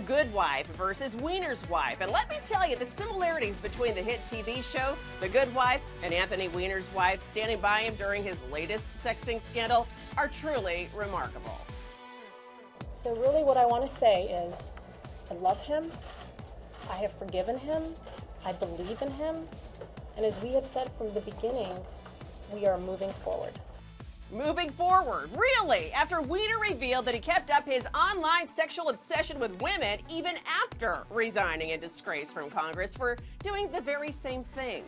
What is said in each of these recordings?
Good Wife versus Weiner's wife. And let me tell you, the similarities between the hit TV show, The Good Wife, and Anthony Weiner's wife standing by him during his latest sexting scandal are truly remarkable. So really what I want to say is, I love him, I have forgiven him, I believe in him, and as we have said from the beginning, we are moving forward. Moving forward, really? After Weiner revealed that he kept up his online sexual obsession with women even after resigning in disgrace from Congress for doing the very same thing.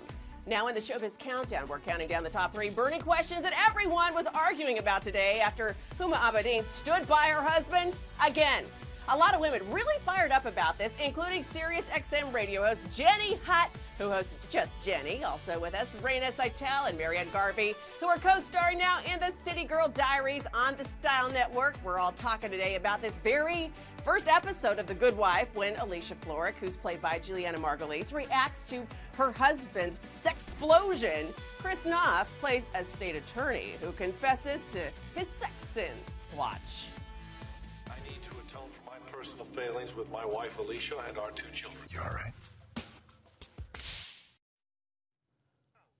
Now in the Showbiz Countdown, we're counting down the top 3 burning questions that everyone was arguing about today after Huma Abedin stood by her husband again. A lot of women really fired up about this, including Sirius XM radio host Jenny Hutt, who hosts Just Jenny, also with us, Raina Seitel and Marianne Garvey, who are co-starring now in the City Girl Diaries on the Style Network. We're all talking today about this very first episode of The Good Wife when Alicia Florrick, who's played by Juliana Margulies, reacts to her husband's sexplosion. Chris Knopf plays a state attorney who confesses to his sex sins. Watch. I need to atone for my personal failings with my wife Alicia and our 2 children. You all right?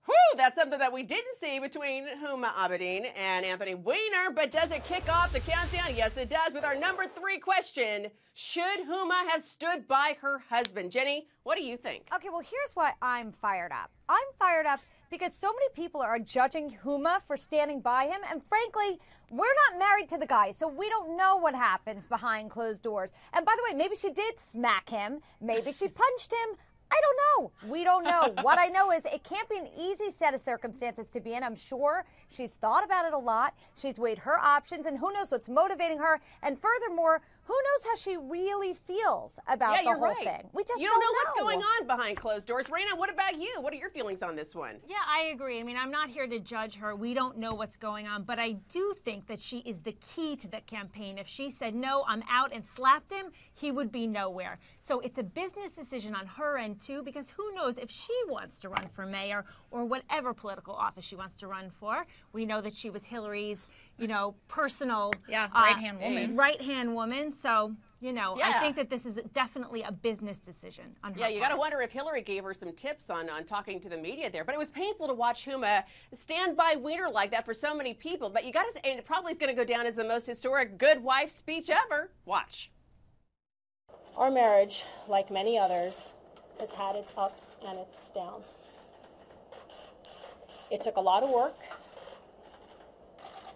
Whew, that's something that we didn't see between Huma Abedin and Anthony Weiner, but does it kick off the countdown? Yes, it does, with our number 3 question. Should Huma have stood by her husband? Jenny, what do you think? Okay, well, here's why I'm fired up. I'm fired up because so many people are judging Huma for standing by him, and frankly, we're not married to the guy, so we don't know what happens behind closed doors. And by the way, maybe she did smack him, maybe she punched him. I don't know. We don't know. What I know is it can't be an easy set of circumstances to be in. I'm sure she's thought about it a lot. She's weighed her options, and who knows what's motivating her. And furthermore, who knows how she really feels about the whole thing. We just don't know what's going on behind closed doors. Raina, what about you? What are your feelings on this one? Yeah, I agree. I mean, I'm not here to judge her. We don't know what's going on, but I do think that she is the key to the campaign. If she said, no, I'm out, and slapped him, he would be nowhere. So it's a business decision on her end, too, because who knows if she wants to run for mayor or whatever political office she wants to run for. We know that she was Hillary's, personal right-hand woman. Right-hand woman. So, I think that this is definitely a business decision on her part. You got to wonder if Hillary gave her some tips on talking to the media there. But it was painful to watch Huma stand by Weiner like that for so many people. But you got to say, and it probably is going to go down as the most historic good wife speech ever. Watch. Our marriage, like many others, has had its ups and its downs. It took a lot of work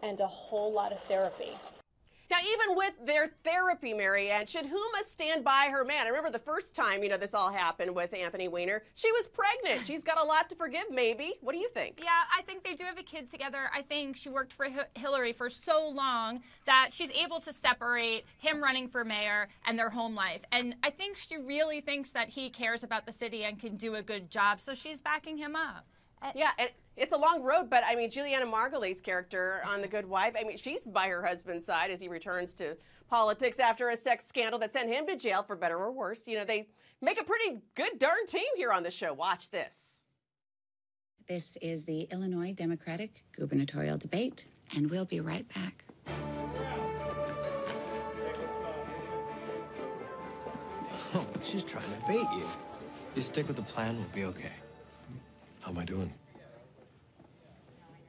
and a whole lot of therapy. Now, even with their therapy, Marianne, should Huma stand by her man? I remember the first time, this all happened with Anthony Weiner. She was pregnant. She's got a lot to forgive, maybe. What do you think? Yeah, I think they do have a kid together. I think she worked for Hillary for so long that she's able to separate him running for mayor and their home life. And I think she really thinks that he cares about the city and can do a good job, so she's backing him up. Yeah, and it's a long road, but Juliana Margulies' character on The Good Wife, she's by her husband's side as he returns to politics after a sex scandal that sent him to jail for better or worse. They make a pretty good darn team here on the show. Watch this. This is the Illinois Democratic gubernatorial debate, and we'll be right back. Oh, she's trying to bait you. You stick with the plan, we'll be okay. How am I doing?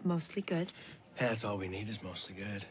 Mostly good. That's all we need is mostly good.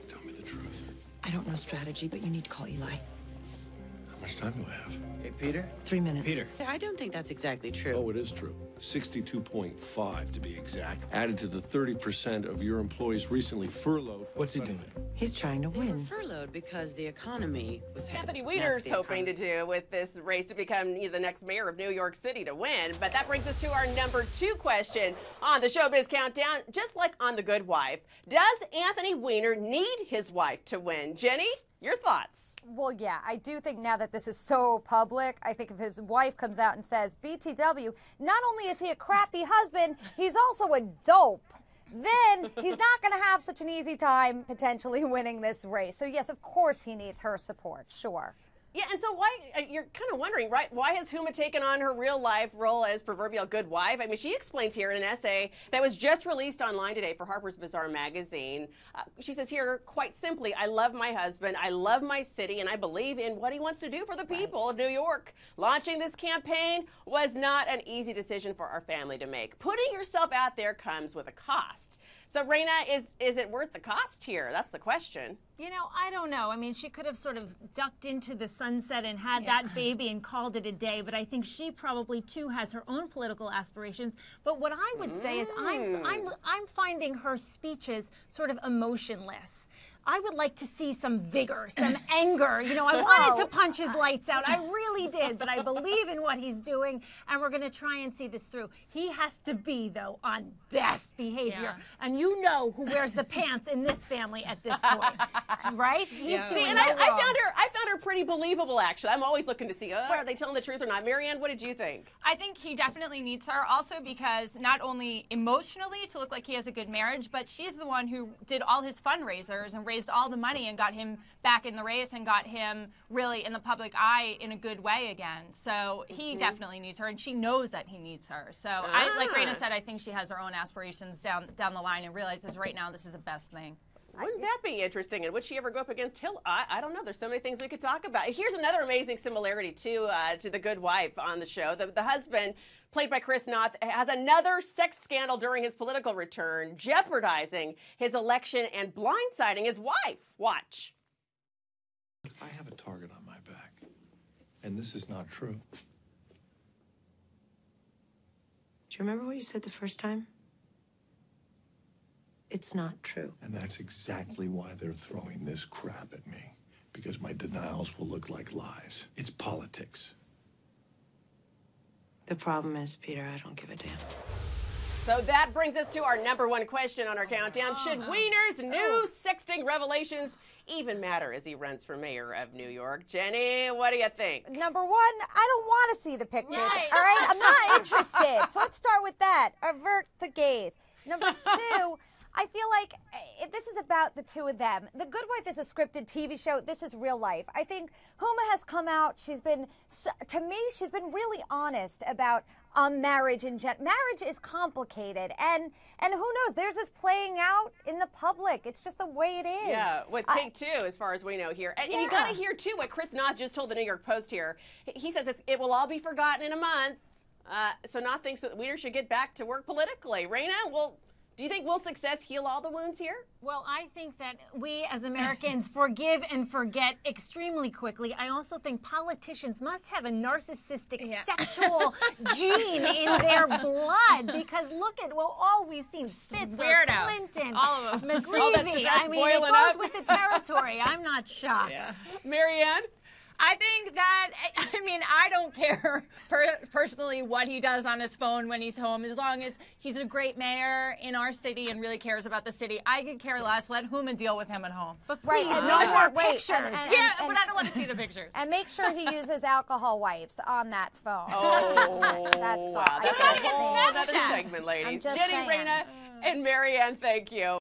Tell me the truth. I don't know strategy, but you need to call Eli. How much time do I have? Hey, Peter? 3 minutes. Peter. I don't think that's exactly true. Oh, it is true. 62.5 to be exact. Added to the 30% of your employees recently furloughed. What's he doing? He's trying to win. Furloughed because the economy was Anthony Weiner's hoping to do with this race to become the next mayor of New York City to win. But that brings us to our number 2 question on the Showbiz Countdown. Just like on The Good Wife, does Anthony Weiner need his wife to win? Jenny, your thoughts? Well, yeah, I do think now that this is so public, I think if his wife comes out and says, BTW, not only is he a crappy husband, he's also a dope, then he's not going to have such an easy time potentially winning this race. So, yes, of course he needs her support, sure. Yeah, and so why, you're kind of wondering, right, why has Huma taken on her real life role as proverbial good wife? I mean, she explains here in an essay that was just released online today for Harper's Bazaar magazine. She says here, quite simply, I love my husband, I love my city, and I believe in what he wants to do for the people of New York. Launching this campaign was not an easy decision for our family to make. Putting yourself out there comes with a cost. So, Raina, is it worth the cost here? That's the question. You know, I don't know. I mean, she could have sort of ducked into the sunset and had that baby and called it a day, but I think she probably too has her own political aspirations. But what I would say is I'm finding her speeches sort of emotionless. I would like to see some vigor, some anger. You know, I wanted to punch his lights out. I really did, but I believe in what he's doing, and we're going to try and see this through. He has to be, though, on best behavior. And you know who wears the pants in this family at this point, right? He's doing and I found her pretty believable, actually. I'm always looking to see, are they telling the truth or not? Marianne, what did you think? I think he definitely needs her also because not only emotionally to look like he has a good marriage, but she's the one who did all his fundraisers and raised all the money and got him back in the race and got him really in the public eye in a good way again. So he definitely needs her, and she knows that he needs her. So I, like Raina said, I think she has her own aspirations down the line and realizes right now this is the best thing. Wouldn't that be interesting? And would she ever go up against Hill? I don't know. There's so many things we could talk about. Here's another amazing similarity to the good wife on the show. The husband, played by Chris Noth, has another sex scandal during his political return, jeopardizing his election and blindsiding his wife. Watch. I have a target on my back, and this is not true. Do you remember what you said the first time? It's not true. And that's exactly why they're throwing this crap at me, because my denials will look like lies. It's politics. The problem is, Peter, I don't give a damn. So that brings us to our #1 question on our countdown. Should Weiner's new sexting revelations even matter as he runs for mayor of New York? Jenny, what do you think? #1, I don't want to see the pictures. All right, I'm not interested. So let's start with that. Avert the gaze. #2, I feel like this is about the two of them. The Good Wife is a scripted TV show. This is real life. I think Huma has come out. She's been, to me, she's been really honest about marriage and marriage is complicated, and who knows? There's this playing out in the public. It's just the way it is. Yeah, with Take Two, as far as we know here, and you got to hear too what Chris Noth just told the New York Post here. He says it will all be forgotten in a month. So Noth thinks that Weiner should get back to work politically. Raina, do you think will success heal all the wounds here? Well, I think that we as Americans forgive and forget extremely quickly. I also think politicians must have a narcissistic sexual gene in their blood, because look at all we've seen. Spitzer, Clinton, all of them. McGreevey. I mean, it goes with the territory. I'm not shocked. Marianne? I think that, I mean, I don't care personally what he does on his phone when he's home, as long as he's a great mayor in our city and really cares about the city. I could care less. Let Huma deal with him at home. But please, no more pictures. But I don't want to see the pictures. And make sure he uses alcohol wipes on that phone. That's all. That's a whole other segment, ladies. Jenny, Raina, and Marianne, thank you.